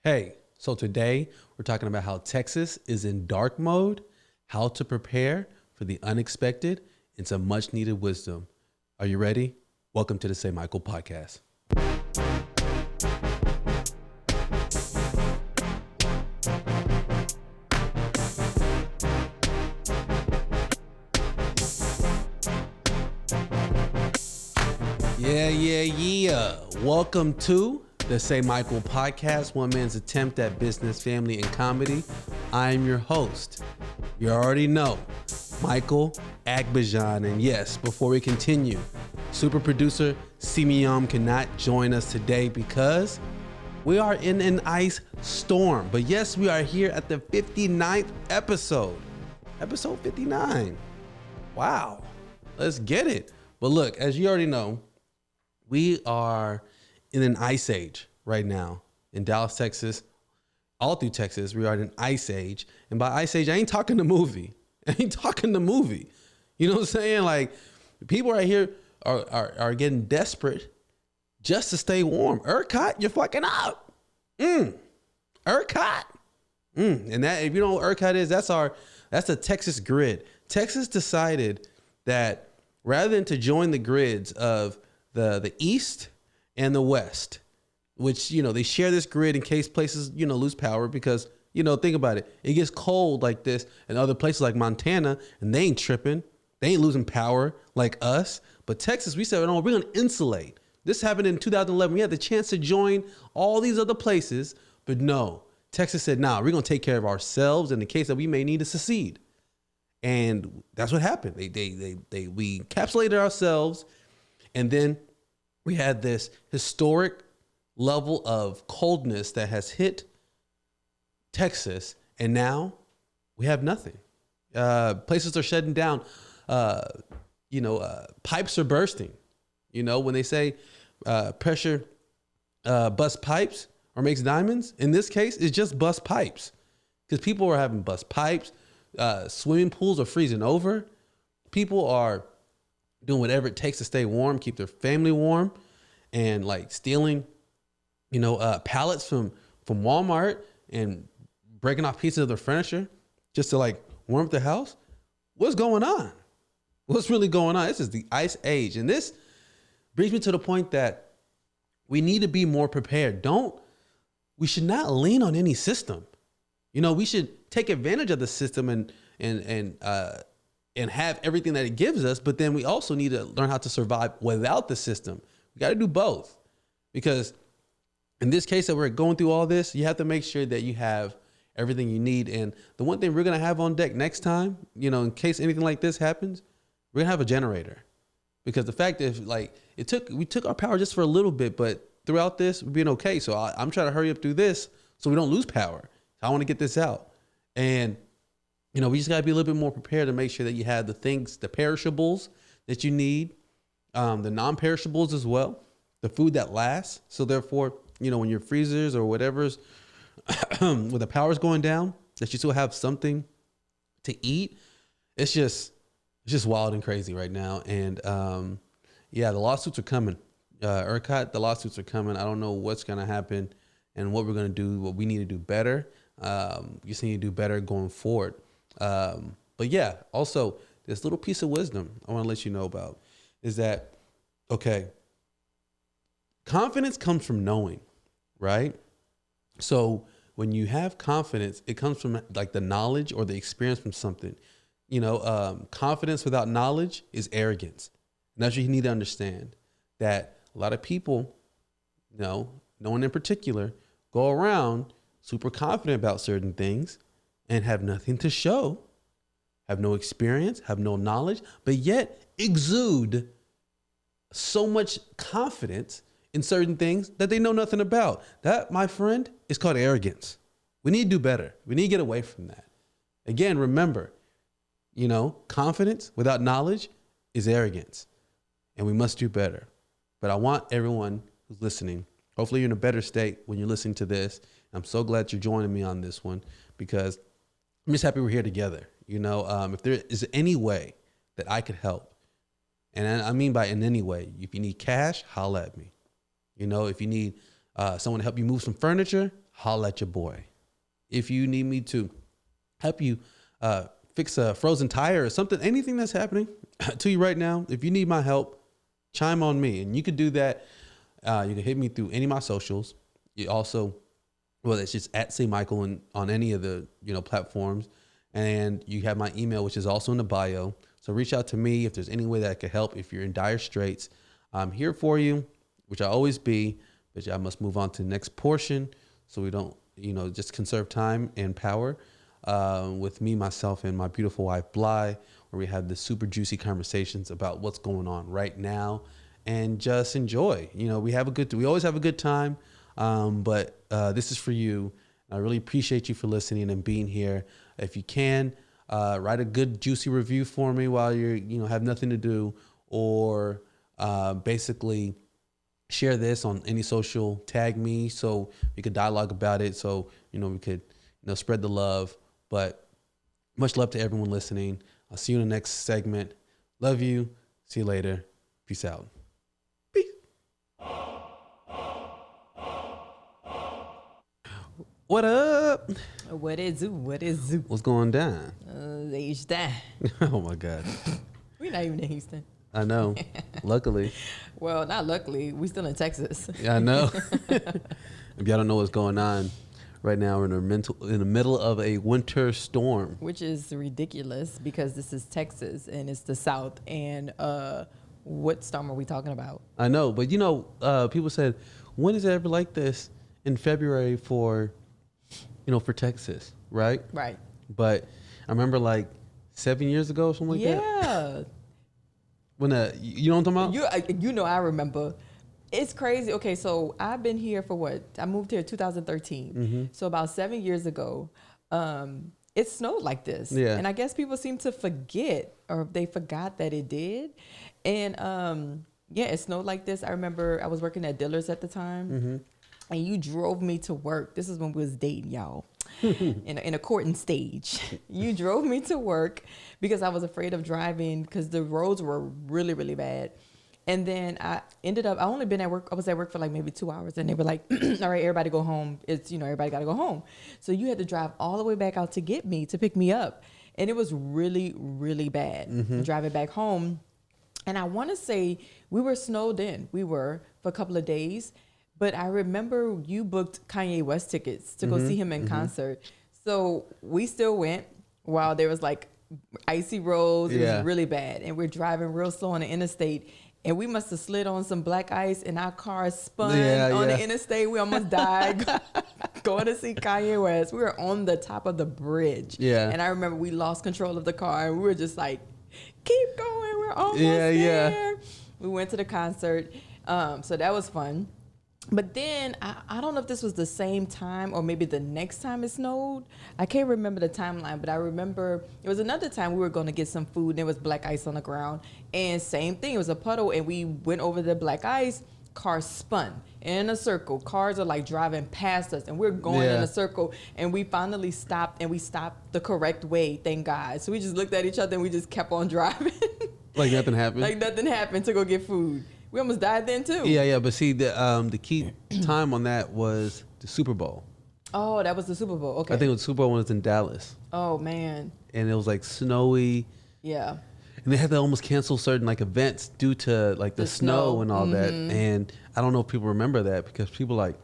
Hey, so today we're talking about how Texas is in dark mode, how to prepare for the unexpected, and some much needed wisdom. Are you ready? Welcome to the Saymichael podcast. Yeah. Welcome to the Saymichael podcast, one man's attempt at business, family, and comedy. I am your host. You already know, Michael Aigbedion. And yes, before we continue, super producer Saymichael cannot join us today because we are in an ice storm. But yes, we are here at the 59th episode. Episode 59. Wow. Let's get it. But look, as you already know, we are in an ice age right now in Dallas, Texas, all through Texas. We are in an ice age. And by ice age, I ain't talking the movie. You know what I'm saying? Like, people right here are getting desperate just to stay warm. Ercot, you're fucking up. Ercot. And that, if you know what Ercot is, that's the Texas grid. Texas decided that rather than to join the grids of the East and the West, which, they share this grid in case places, lose power because, think about it. It gets cold like this in other places like Montana and they ain't tripping. They ain't losing power like us. But Texas, we said, no, we're going to insulate. This happened in 2011. We had the chance to join all these other places, but no, Texas said, nah, we're going to take care of ourselves in the case that we may need to secede. And that's what happened. We encapsulated ourselves, and then we had this historic level of coldness that has hit Texas, and now we have nothing. Places are shutting down. Pipes are bursting. When they say pressure bust pipes or makes diamonds, in this case, it's just bust pipes because people are having bust pipes. Swimming pools are freezing over. People are doing whatever it takes to stay warm, keep their family warm, and like stealing, pallets from Walmart and breaking off pieces of their furniture just to like warm up the house. What's going on? What's really going on? This is the ice age. And this brings me to the point that we need to be more prepared. We should not lean on any system. We should take advantage of the system and have everything that it gives us. But then we also need to learn how to survive without the system. We got to do both, because in this case that we're going through all this, you have to make sure that you have everything you need. And the one thing we're going to have on deck next time, in case anything like this happens, we're gonna have a generator, because the fact is, like, we took our power just for a little bit, but throughout this we're being okay. So I'm trying to hurry up through this so we don't lose power. I want to get this out. And, we just got to be a little bit more prepared to make sure that you have the things, the perishables that you need, the non-perishables as well, the food that lasts. So therefore, when your freezers or whatever's, when the power's going down, that you still have something to eat. It's just wild and crazy right now. And, the lawsuits are coming. Ercot, the lawsuits are coming. I don't know what's going to happen and what we're going to do, what we need to do better. We just need to do better going forward. But yeah, also this little piece of wisdom I want to let you know about is that, okay, confidence comes from knowing, right? So when you have confidence, it comes from like the knowledge or the experience from something. Confidence without knowledge is arrogance. And that's what you need to understand, that a lot of people, no one in particular, go around super confident about certain things and have nothing to show, have no experience, have no knowledge, but yet exude so much confidence in certain things that they know nothing about. That, my friend, is called arrogance. We need to do better. We need to get away from that. Again, remember, confidence without knowledge is arrogance, and we must do better. But I want everyone who's listening, hopefully you're in a better state when you're listening to this. I'm so glad you're joining me on this one, because I'm just happy we're here together. If there is any way that I could help, and I mean by in any way, if you need cash, holla at me. If you need someone to help you move some furniture, holla at your boy. If you need me to help you fix a frozen tire or something, anything that's happening to you right now, if you need my help, chime on me. And you could do that. You can hit me through any of my socials. You also, well, it's just at Saymichael and on any of the platforms. And you have my email, which is also in the bio. So reach out to me if there's any way that I could help. If you're in dire straits, I'm here for you, which I always be. But I must move on to the next portion so we don't, just conserve time and power with me, myself, and my beautiful wife, Bly, where we have the super juicy conversations about what's going on right now and just enjoy. We always have a good time, but this is for you. I really appreciate you for listening and being here. If you can, write a good juicy review for me while you're, have nothing to do, or basically share this on any social, tag me so we could dialogue about it. So, we could, spread the love, but much love to everyone listening. I'll see you in the next segment. Love you. See you later. Peace out. Peace. What up? What is zoo? What is zoo? What's going down? Houston. Oh my God. We're not even in Houston. I know. Luckily. Well, not luckily. We still in Texas. Yeah, I know. If y'all don't know what's going on right now, we're in the middle of a winter storm. Which is ridiculous because this is Texas and it's the South. And what storm are we talking about? I know, but people said, when is it ever like this in February for Texas, right? Right. But I remember like 7 years ago or something like that. Yeah. When you know what I'm talking about? I remember. It's crazy. Okay, so I've been here for what? I moved here in 2013. Mm-hmm. So about 7 years ago, it snowed like this. Yeah. And I guess people seem to forget, or they forgot that it did. And it snowed like this. I remember I was working at Dillard's at the time. Mm-hmm. And you drove me to work. This is when we was dating, y'all, in a courting stage. You drove me to work because I was afraid of driving because the roads were really, really bad. And then I only been at work. I was at work for like maybe 2 hours, and they were like, "All right, everybody go home. It's everybody got to go home." So you had to drive all the way back out to get me to pick me up, and it was really, really bad driving back home. And I want to say we were snowed in. We were for a couple of days. But I remember you booked Kanye West tickets to go see him in concert. So we still went while there was like icy roads. It was really bad. And we're driving real slow on the interstate. And we must have slid on some black ice and our car spun on the interstate. We almost died going to see Kanye West. We were on the top of the bridge. Yeah. And I remember we lost control of the car and we were just like, keep going. We're almost there. Yeah. We went to the concert. So that was fun. But then, I don't know if this was the same time or maybe the next time it snowed. I can't remember the timeline, but I remember it was another time we were going to get some food and there was black ice on the ground. And same thing, it was a puddle and we went over the black ice, car spun in a circle. Cars are like driving past us and we're going in a circle. And we finally stopped and we stopped the correct way, thank God. So we just looked at each other and we just kept on driving. Like nothing happened? Like nothing happened to go get food. We almost died then too. Yeah, but see, the key time on that was the Super Bowl. Oh, that was the Super Bowl. Okay. I think it was Super Bowl when it was in Dallas. Oh man. And it was like snowy. Yeah. And they had to almost cancel certain like events due to like the snow and all that. And I don't know if people remember that because people like,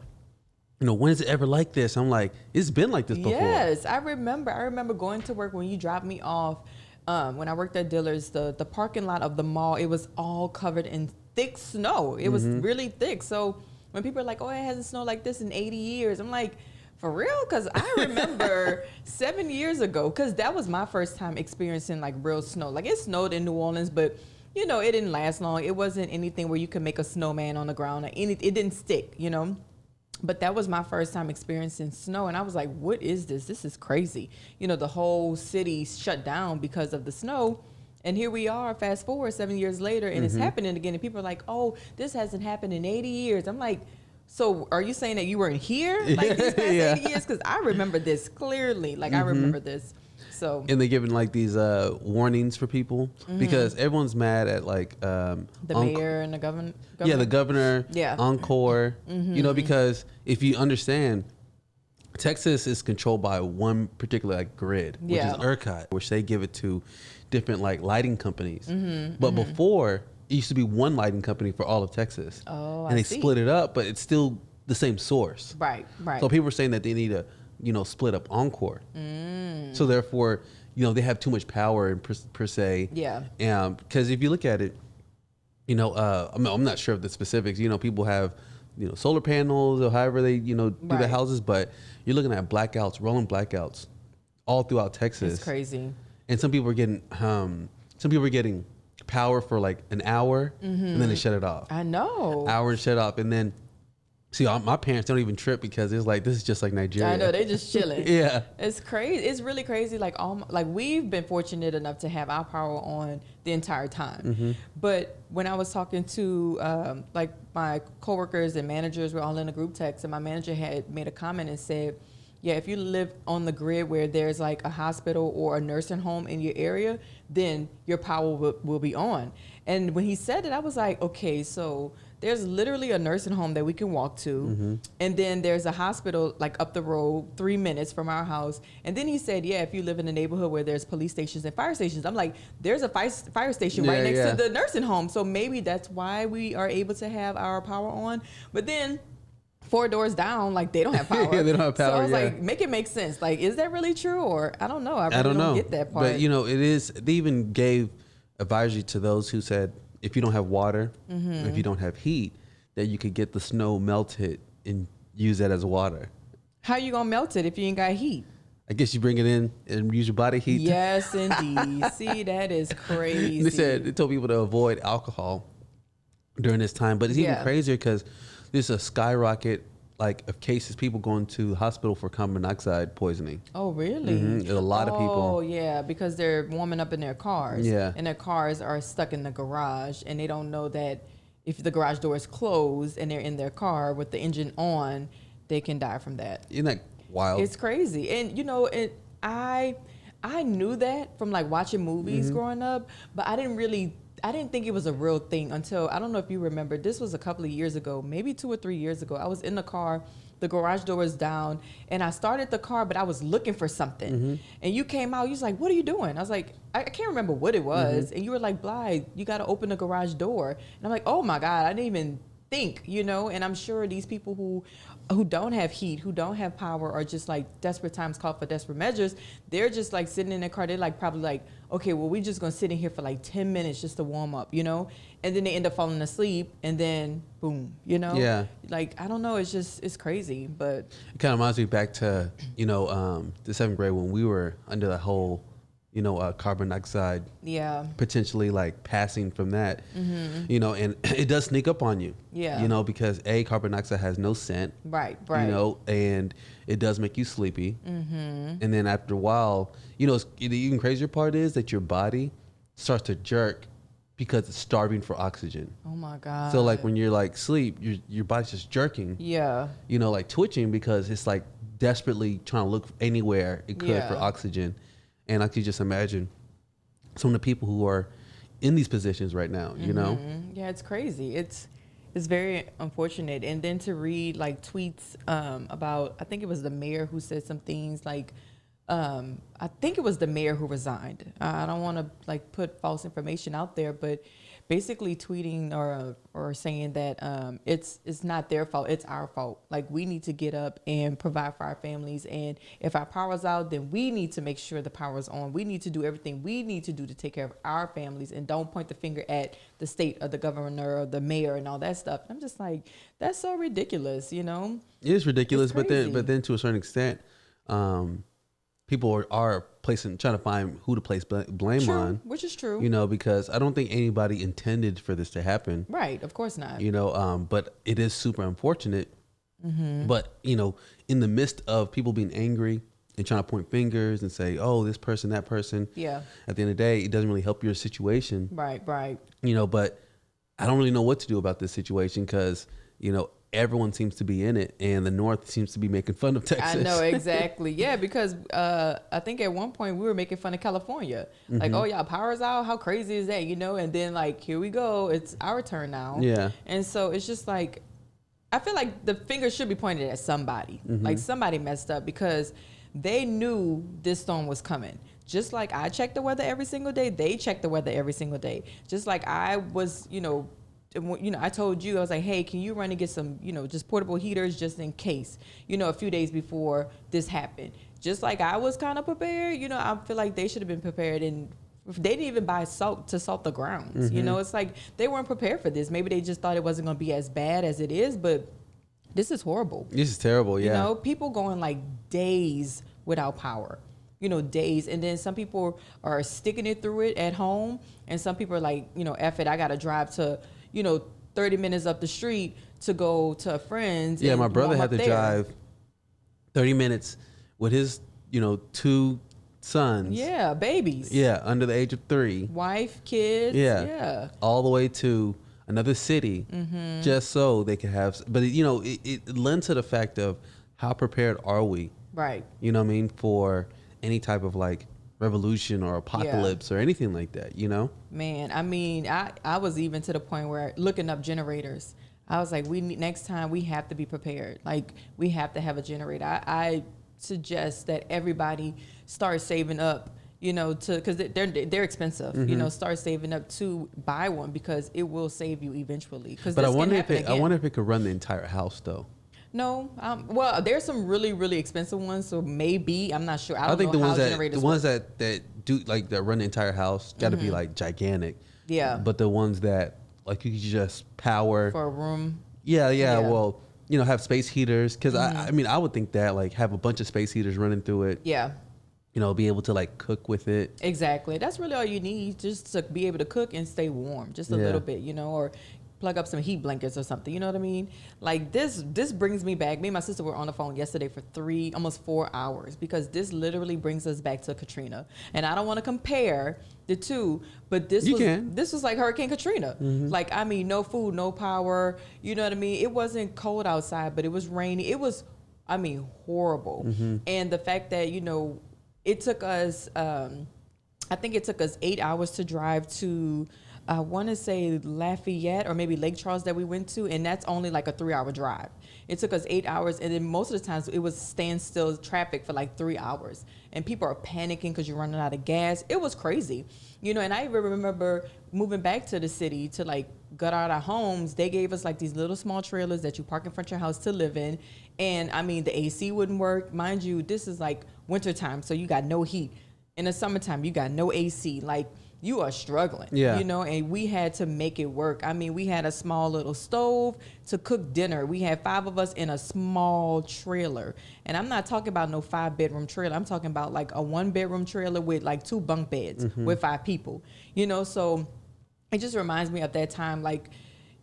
when is it ever like this? I'm like, it's been like this before. Yes, I remember. I remember going to work when you dropped me off. When I worked at Dillard's, the parking lot of the mall, it was all covered in thick snow. It was really thick. So when people are like, oh, it hasn't snowed like this in 80 years, I'm like, for real? Because I remember 7 years ago, because that was my first time experiencing like real snow. Like it snowed in New Orleans, but it didn't last long. It wasn't anything where you could make a snowman on the ground. It didn't stick, But that was my first time experiencing snow. And I was like, what is this? This is crazy. The whole city shut down because of the snow. And here we are, fast forward 7 years later, and it's happening again. And people are like, oh, this hasn't happened in 80 years. I'm like, so are you saying that you weren't here like these past 80 years? Because I remember this clearly. Like, I remember this. So and they're giving like these warnings for people because everyone's mad at like the mayor and the governor. Yeah, the governor. Yeah. Encore. You know, because if you understand, Texas is controlled by one particular like grid, which is Ercot, which they give it to different like lighting companies. But before, it used to be one lighting company for all of Texas. Oh, and they split it up, but it's still the same source. Right. So people are saying that they need to, split up Encore. So therefore, they have too much power per se. Yeah. Because if you look at it, I'm not sure of the specifics. People have, solar panels or however they, do the houses, but you're looking at blackouts, rolling blackouts all throughout Texas. It's crazy. And some people are getting power for like an hour and then they shut it off. I know. Hour and shut off. And then, my parents don't even trip because it's like, this is just like Nigeria. I know, they just chilling. Yeah. It's crazy. It's really crazy. Like we've been fortunate enough to have our power on the entire time. But when I was talking to like my coworkers and managers, we're all in a group text, and my manager had made a comment and said, yeah, if you live on the grid where there's like a hospital or a nursing home in your area, then your power will be on. And when he said it, I was like, okay, so there's literally a nursing home that we can walk to. And then there's a hospital like up the road, 3 minutes from our house. And then he said, yeah, if you live in a neighborhood where there's police stations and fire stations, I'm like, there's a fire station right next to the nursing home. So maybe that's why we are able to have our power on. But then 4 doors down, like they don't have power. Yeah, they don't have power. So I was like, make it make sense. Like, is that really true? Or I don't know. I really don't get that part. But it is, they even gave advisory to those who said, if you don't have water, if you don't have heat, that you could get the snow melted and use that as water. How you gonna melt it if you ain't got heat? I guess you bring it in and use your body heat. Yes, indeed. See, that is crazy. They told people to avoid alcohol during this time, but it's even crazier because there's a skyrocket of cases, people going to the hospital for carbon monoxide poisoning. Oh, really? A lot of people. Oh, yeah, because they're warming up in their cars. Yeah. And their cars are stuck in the garage, and they don't know that if the garage door is closed and they're in their car with the engine on, they can die from that. Isn't that wild? It's crazy. And, I knew that from watching movies growing up, but I didn't think it was a real thing until, I don't know if you remember, this was a couple of years ago, maybe 2 or 3 years ago. I was in the car, the garage door was down, and I started the car, but I was looking for something. And you came out, you was like, what are you doing? I was like, I can't remember what it was. And you were like, Blythe, you got to open the garage door. And I'm like, oh my God, I didn't even think, and I'm sure these people who don't have heat, who don't have power, are just desperate times call for desperate measures. They're just sitting in their car. They're probably okay, well, we're just gonna sit in here for 10 minutes just to warm up, and then they end up falling asleep, and then boom, Yeah. I don't know. It's crazy, but it kind of reminds me back to the 7th grade when we were under the whole carbon dioxide potentially passing from that, and it does sneak up on you, because carbon dioxide has no scent, right, and it does make you sleepy, and then after a while, the even crazier part is that your body starts to jerk because it's starving for oxygen. Oh my God. So when you're sleep, your body's just jerking, twitching because it's desperately trying to look anywhere it could for oxygen. And I could just imagine some of the people who are in these positions right now, Yeah, it's crazy. It's very unfortunate. And then to read tweets about, I think it was the mayor who said some things I think it was the mayor who resigned. I don't want to put false information out there, but basically tweeting or saying that it's not their fault, it's our fault. We need to get up and provide for our families, and if our power's out, then we need to make sure the power's on. We need to do everything we need to do to take care of our families, and don't point the finger at the state or the governor or the mayor and all that stuff. I'm just that's so ridiculous, It is ridiculous, but crazy. then to a certain extent, people are trying to find who to place blame on, which is true. Because I don't think anybody intended for this to happen. Right, of course not. But it is super unfortunate. But in the midst of people being angry and trying to point fingers and say, "Oh, this person, that person," at the end of the day, it doesn't really help your situation. Right. But I don't really know what to do about this situation because everyone seems to be in it, and the North seems to be making fun of Texas. I know, exactly. Yeah, because I think at one point we were making fun of California. Like, oh, y'all power's out. How crazy is that? You know, and then like, here we go. It's our turn now. Yeah. And so it's just like, I feel like the finger should be pointed at somebody. Like somebody messed up because they knew this storm was coming. Just like I check the weather every single day, they check the weather every single day. Just like I was, I told you, I was like, hey, can you run and get some, just portable heaters just in case, a few days before this happened. Just like I was kind of prepared, I feel like they should have been prepared. And they didn't even buy salt to salt the grounds. It's like they weren't prepared for this. Maybe they just thought it wasn't going to be as bad as it is, but this is horrible. This is terrible, yeah. People going like days without power. Days. And then some people are sticking it through it at home. And some people are like, F it, I got to drive to, 30 minutes up the street to go to a friend's. Yeah, my brother had to drive 30 minutes with his, 2 sons. Yeah, babies. Yeah, under the age of 3. Wife, kids. Yeah. All the way to another city just so they could have. But, it lends to the fact of how prepared are we? Right. You know what I mean? For any type of like revolution or apocalypse or anything like that, Man, I mean, I was even to the point where looking up generators, I was like, next time we have to be prepared. Like we have to have a generator. I suggest that everybody start saving up, because they're expensive, start saving up to buy one because it will save you eventually. But I wonder if it could run the entire house though. No, well, there's some really, really expensive ones, so maybe I'm not sure. I think the ones that do like that run the entire house got to be like gigantic. Yeah. But the ones that like you could just power for a room. Yeah. Well, have space heaters because I mean I would think that like have a bunch of space heaters running through it. Yeah. Be able to like cook with it. Exactly. That's really all you need, just to be able to cook and stay warm, just a little bit, or plug up some heat blankets or something. You know what I mean? Like this brings me back. Me and my sister were on the phone yesterday for almost 4 hours because this literally brings us back to Katrina. And I don't want to compare the two, but this was like Hurricane Katrina. Like, I mean, no food, no power. You know what I mean? It wasn't cold outside, but it was rainy. It was, horrible. And the fact that, it took us, I think it took us 8 hours to drive to, I want to say Lafayette or maybe Lake Charles that we went to, and that's only like a 3-hour drive. It took us 8 hours, and then most of the times it was standstill traffic for like 3 hours, and people are panicking because you're running out of gas. It was crazy, and I even remember moving back to the city to like gut out our homes. They gave us like these little small trailers that you park in front of your house to live in, and I mean the AC wouldn't work. Mind you, this is like wintertime, so you got no heat. In the summertime, you got no AC. Like, you are struggling, and we had to make it work. I mean, we had a small little stove to cook dinner. We had 5 of us in a small trailer. And I'm not talking about no 5-bedroom trailer. I'm talking about like a 1-bedroom trailer with like 2 bunk beds with 5 people, so it just reminds me of that time. Like,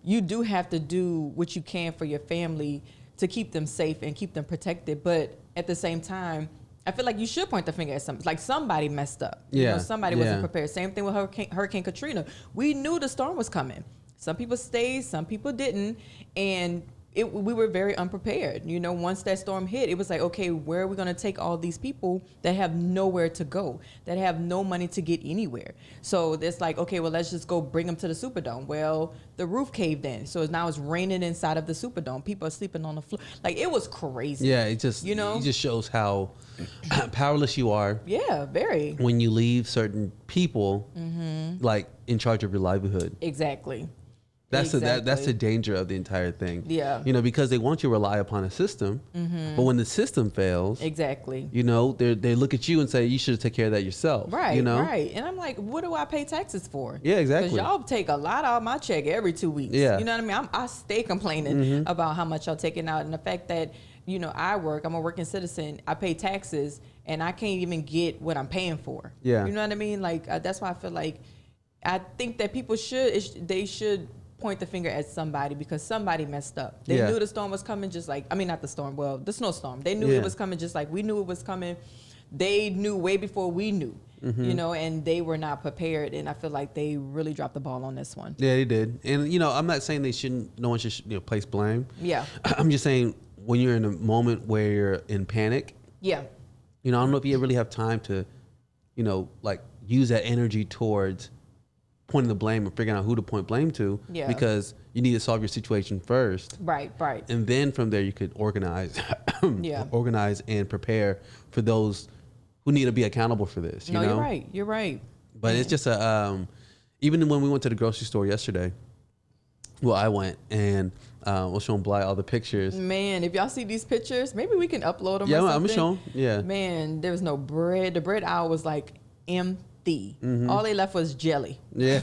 you do have to do what you can for your family to keep them safe and keep them protected. But at the same time, I feel like you should point the finger at somebody. Like somebody messed up. Somebody wasn't prepared. Same thing with Hurricane Katrina. We knew the storm was coming. Some people stayed, some people didn't. And we were very unprepared. Once that storm hit, it was like, okay, where are we going to take all these people that have nowhere to go, that have no money to get anywhere? So it's like, okay, well, let's just go bring them to the Superdome. Well, the roof caved in. So now it's raining inside of the Superdome. People are sleeping on the floor. Like, it was crazy. Yeah, it just, it just shows how powerless you are. Yeah, very. When you leave certain people, like, in charge of your livelihood. Exactly. That's the danger of the entire thing. Yeah. Because they want you to rely upon a system, but when the system fails, exactly. They look at you and say you should take care of that yourself. Right. Right. And I'm like, what do I pay taxes for? Yeah, exactly. Because y'all take a lot out of my check every 2 weeks. Yeah. You know what I mean? I stay complaining about how much y'all taking out, and the fact that I'm a working citizen. I pay taxes, and I can't even get what I'm paying for. Yeah. You know what I mean? Like that's why I feel like I think that people should point the finger at somebody because somebody messed up. They knew the storm was coming, just like, not the storm, well, the snowstorm. They knew it was coming just like we knew it was coming. They knew way before we knew. you know, and they were not prepared. And I feel like they really dropped the ball on this one. Yeah, they did. And, you know, I'm not saying no one should, you know, place blame. Yeah. I'm just saying when you're in a moment where you're in panic. Yeah. You know, I don't know if you really have time to, you know, like use that energy towards pointing the blame and figuring out who to point blame to. Yeah. Because you need to solve your situation first. Right. And then from there you could organize, organize and prepare for those who need to be accountable for this. You know? You're right. But it's just even when we went to the grocery store yesterday, well, I went and we'll show Bly all the pictures. Man, if y'all see these pictures, maybe we can upload them. Yeah, or I'm something. gonna show them. Yeah. Man, there was no bread. The bread aisle was like empty. All they left was jelly. Yeah.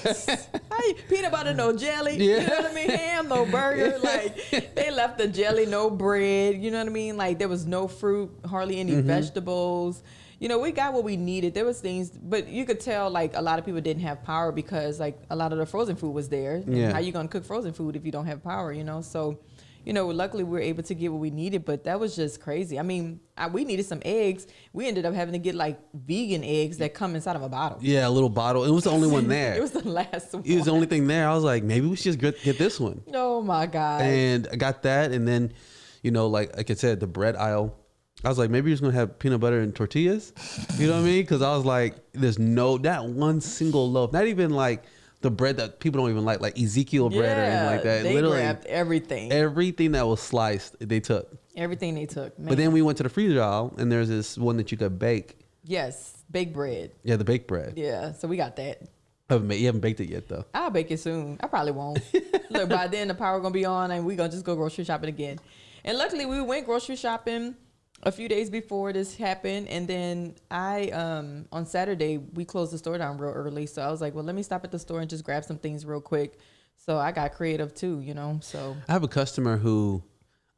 Peanut butter, no jelly. Yeah. You know what I mean? Ham, no burger. Like they left the jelly, no bread. You know what I mean? Like there was no fruit, hardly any vegetables. You know, we got what we needed. There was things, but you could tell like a lot of people didn't have power because like a lot of the frozen food was there. Yeah. How you gonna cook frozen food if you don't have power? You know, so. You know, luckily we were able to get what we needed, but that was just crazy. I mean, we needed some eggs. We ended up having to get like vegan eggs that come inside of a bottle. Yeah, a little bottle. It was the only one there. It was the last one. It was the only thing there. I was like, maybe we should just get this one. Oh my God. And I got that. And then, you know, like I said, the bread aisle, I was like, maybe you're just going to have peanut butter and tortillas. You know what I mean? Because I was like, there's not one single loaf, not even like the bread that people don't even like Ezekiel bread or anything like that. They literally grabbed everything. Everything that was sliced, they took. Everything they took. Man. But then we went to the freezer aisle, and there's this one that you could bake. Yes, baked bread. Yeah, the baked bread. Yeah, so we got that. You haven't baked it yet, though. I'll bake it soon. I probably won't. Look, by then the power going to be on, and we're going to just go grocery shopping again. And luckily, we went grocery shopping a few days before this happened, and then on Saturday we closed the store down real early, so I was like, well, let me stop at the store and just grab some things real quick. So I got creative too, you know. So I have a customer who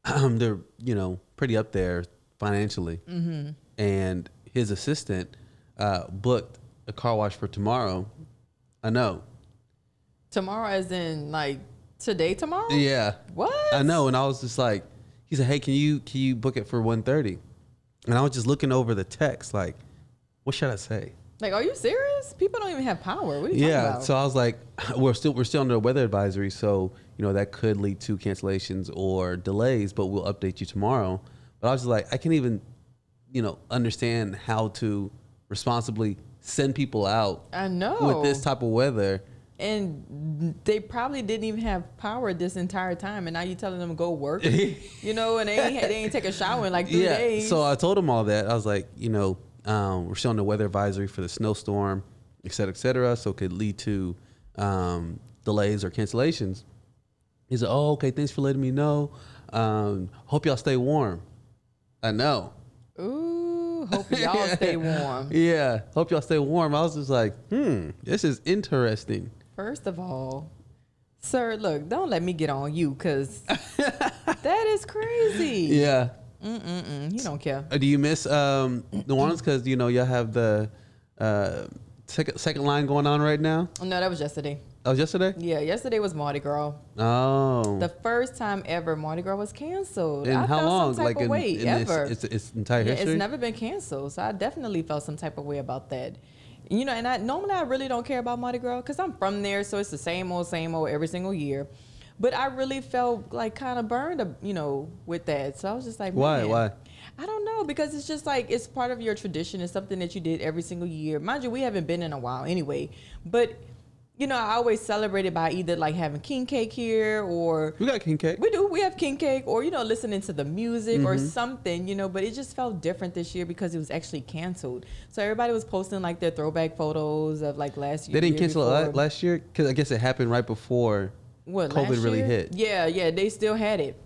they're, you know, pretty up there financially, and his assistant booked a car wash for tomorrow. I know. Tomorrow, as in like today, tomorrow? Yeah. What? I know, and I was just like, he said, hey, can you book it for 1:30? And I was just looking over the text, like, what should I say? Like, are you serious? People don't even have power. What are you talking about? So I was like, we're still under a weather advisory, so you know that could lead to cancellations or delays, but we'll update you tomorrow. But I was just like, I can't even, you know, understand how to responsibly send people out. I know. With this type of weather. And they probably didn't even have power this entire time, and now you're telling them to go work, you know, and they ain't take a shower in like 3 days. So I told them all that. I was like, you know, we're still on the weather advisory for the snowstorm, et cetera, so it could lead to delays or cancellations. He said, oh, okay, thanks for letting me know. Hope y'all stay warm. I know. Ooh, hope y'all stay warm. Yeah, hope y'all stay warm. I was just like, this is interesting. First of all, sir, look, don't let me get on you, because that is crazy. Yeah. You don't care. Do you miss New Orleans? Because, you know, y'all have the second line going on right now. No, that was yesterday. That was yesterday? Yeah, yesterday was Mardi Gras. Oh. The first time ever Mardi Gras was canceled. And I how felt long? some type of way ever. Its entire history? It's never been canceled. So I definitely felt some type of way about that. You know, and normally I really don't care about Mardi Gras because I'm from there, so it's the same old every single year. But I really felt like kind of burned, you know, with that. So I was just like, man, Why? I don't know, because it's just like it's part of your tradition. It's something that you did every single year. Mind you, we haven't been in a while anyway. But you know, I always celebrate it by either like having king cake here, or We got king cake. we do. We have king cake, or, you know, listening to the music or something, you know, but it just felt different this year because it was actually canceled. So everybody was posting like their throwback photos of like last year. They didn't cancel before. it last year? Because I guess it happened right before What, COVID last really year? hit. Yeah, they still had it.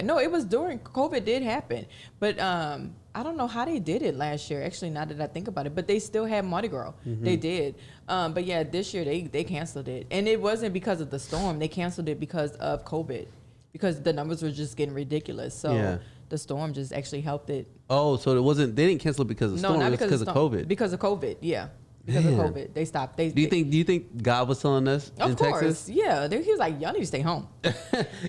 No, it was during COVID did happen. But I don't know how they did it last year, actually, now that I think about it. But they still had Mardi Gras. They did. But yeah, this year they canceled it. And it wasn't because of the storm. They canceled it because of COVID, because the numbers were just getting ridiculous. So the storm just actually helped it. Oh, so they didn't cancel it because of the storm. Not It was because of COVID. Because of COVID, yeah. Because Man. of COVID. They stopped. Do Do you think God was telling us in Of course, Texas? yeah. He was like, y'all need to stay home.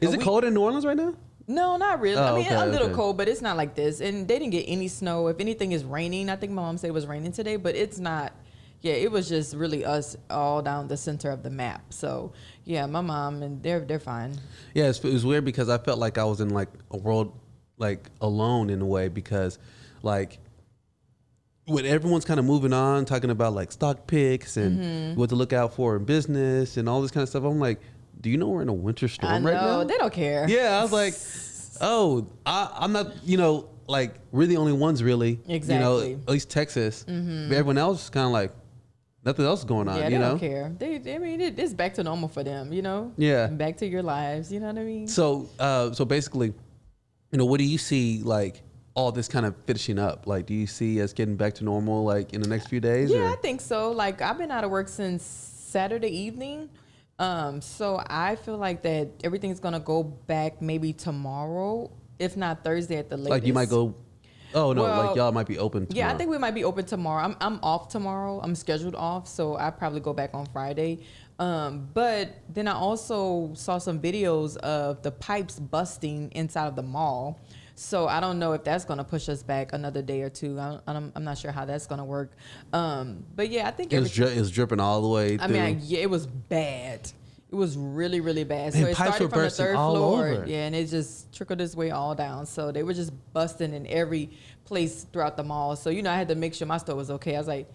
Is it cold in New Orleans right now? No, not really. Oh, I mean, okay, a little okay. cold, but it's not like this. And they didn't get any snow. If anything, it's raining. I think my mom said it was raining today, but it's not yeah, it was just really us all down the center of the map. So yeah, my mom and they're fine. Yeah, it was weird because I felt like I was in like a world like alone in a way because like when everyone's kind of moving on, talking about like stock picks and what to look out for in business and all this kind of stuff, I'm like, do you know we're in a winter storm right now? They don't care. Yeah, I was like, oh, I'm not, like we're the only ones really. Exactly. At least Texas. But everyone else is kind of like, nothing else is going on. Yeah, they don't care. I mean, it's back to normal for them. Yeah. Back to your lives. You know what I mean? So, so basically, what do you see like all this kind of finishing up? Like, do you see us getting back to normal like in the next few days? Yeah, I think so. Like, I've been out of work since Saturday evening. So I feel like that everything's gonna go back maybe tomorrow, if not Thursday at the latest. Like you might go. Oh no! Well, like y'all might be open tomorrow. Yeah, I think we might be open tomorrow. I'm off tomorrow. I'm scheduled off, so I probably go back on Friday. But then I also saw some videos of the pipes busting inside of the mall. So I don't know if that's going to push us back another day or two. I'm not sure how that's going to work. But yeah, I think it was dripping all the way through. I mean, yeah, it was bad. It was really, really bad. Man, so it started from the third floor. Over. Yeah, and it just trickled its way all down. So they were just busting in every place throughout the mall. So, I had to make sure my store was okay. I was like,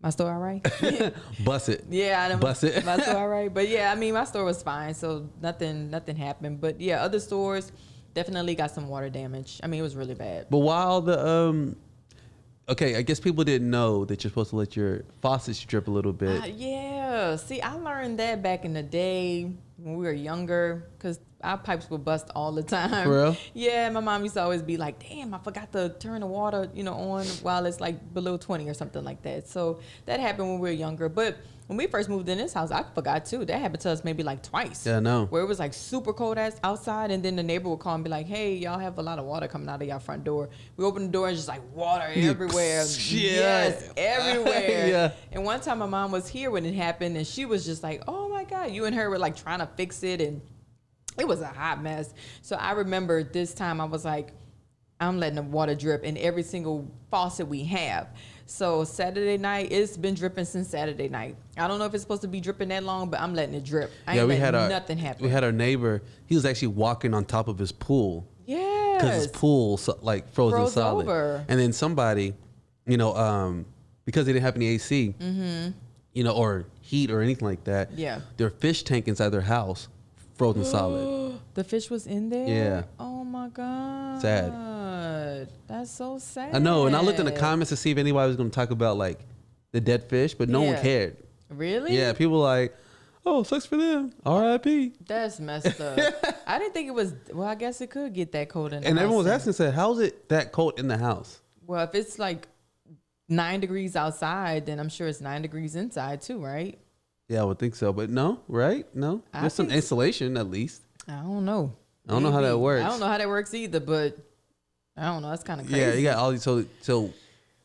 my store all right? Bust it. Yeah, bust it. My store all right? But yeah, I mean, my store was fine. So nothing happened. But yeah, other stores definitely got some water damage. I mean, it was really bad. But while the okay, I guess people didn't know that you're supposed to let your faucets drip a little bit. Yeah. See, I learned that back in the day when we were younger because our pipes would bust all the time. For real? Yeah, my mom used to always be like, damn, I forgot to turn the water, on while it's like below 20 or something like that. So that happened when we were younger. But when we first moved in this house, I forgot too. That happened to us maybe like twice. Yeah, I know. Where it was like super cold outside, and then the neighbor would call and be like, hey, y'all have a lot of water coming out of y'all front door. We open the door and just like water everywhere. Yes, everywhere. Yeah. And one time my mom was here when it happened, and she was just like, oh my God, you and her were like trying to fix it, and it was a hot mess. So I remember this time I was like, I'm letting the water drip in every single faucet we have. So Saturday night, it's been dripping since Saturday night. I don't know if it's supposed to be dripping that long, but I'm letting it drip. I ain't letting nothing happen. We had our neighbor. He was actually walking on top of his pool. Yeah. Because his pool froze solid. Over. And then somebody, because they didn't have any AC, or heat or anything like that. Yeah. Their fish tank inside their house frozen solid. The fish was in there? Yeah. Oh my God. Sad. That's so sad. I know. And I looked in the comments to see if anybody was going to talk about like the dead fish, but no one cared. Really? Yeah. People were like, oh, sucks for them. R.I.P. That's messed up. I didn't think it was, well, I guess it could get that cold in the house. And everyone was asking, said, how's it that cold in the house? Well, if it's like 9 degrees outside, then I'm sure it's 9 degrees inside too, right? Yeah, I would think so. But no, right? No. There's some insulation at least. I don't know. I don't know how that works. I don't know how that works either, but I don't know. That's kind of crazy. Yeah, you got all these. So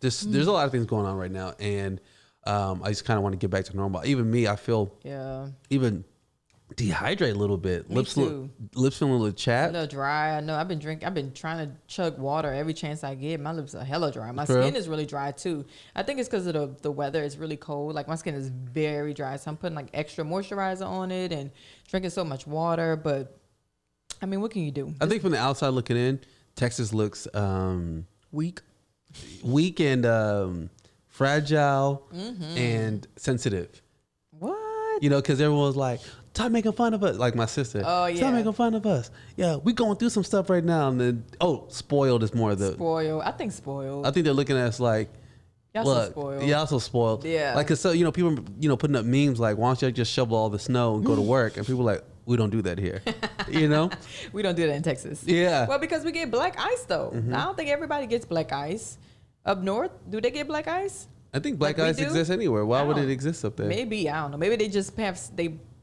there's a lot of things going on right now, and I just kind of want to get back to normal. Even me, I feel even dehydrate a little bit. Lips feeling a little chapped. A little dry. I know. I've been trying to chug water every chance I get. My lips are hella dry. My skin is really dry too. I think it's because of the weather. It's really cold. Like my skin is very dry, so I'm putting like extra moisturizer on it and drinking so much water. But I mean, what can you do? I think from the outside looking in, Texas looks weak and fragile and sensitive. What? Because everyone was like, stop making fun of us. Like my sister. Oh, yeah. Stop making fun of us. Yeah, we going through some stuff right now. And then, spoiled is more the... Spoiled. I think spoiled. I think they're looking at us like, y'all so spoiled. Y'all so spoiled. Yeah. Like, cause so, people, putting up memes like, why don't you just shovel all the snow and go to work? And people like, we don't do that here. We don't do that in Texas. Yeah. Well, because we get black ice though. I don't think everybody gets black ice. Up north, do they get black ice? I think black ice exists anywhere. Why would it exist up there? Maybe, I don't know. Maybe they just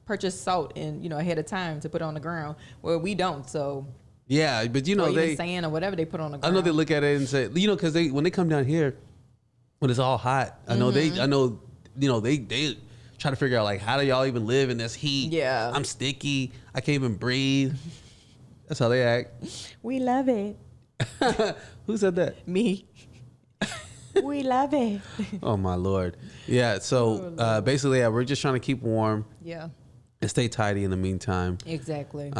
purchase salt and ahead of time to put on the ground. Well, we don't. So yeah, but or even sand or whatever they put on the ground. I know they look at it and say, because when they come down here, when it's all hot, I know they try to figure out like, how do y'all even live in this heat? Yeah, I'm sticky. I can't even breathe. That's how they act. We love it. Who said that? Me. We love it. Oh my Lord. Yeah. So basically, yeah, we're just trying to keep warm. Yeah. And stay tidy in the meantime. Exactly.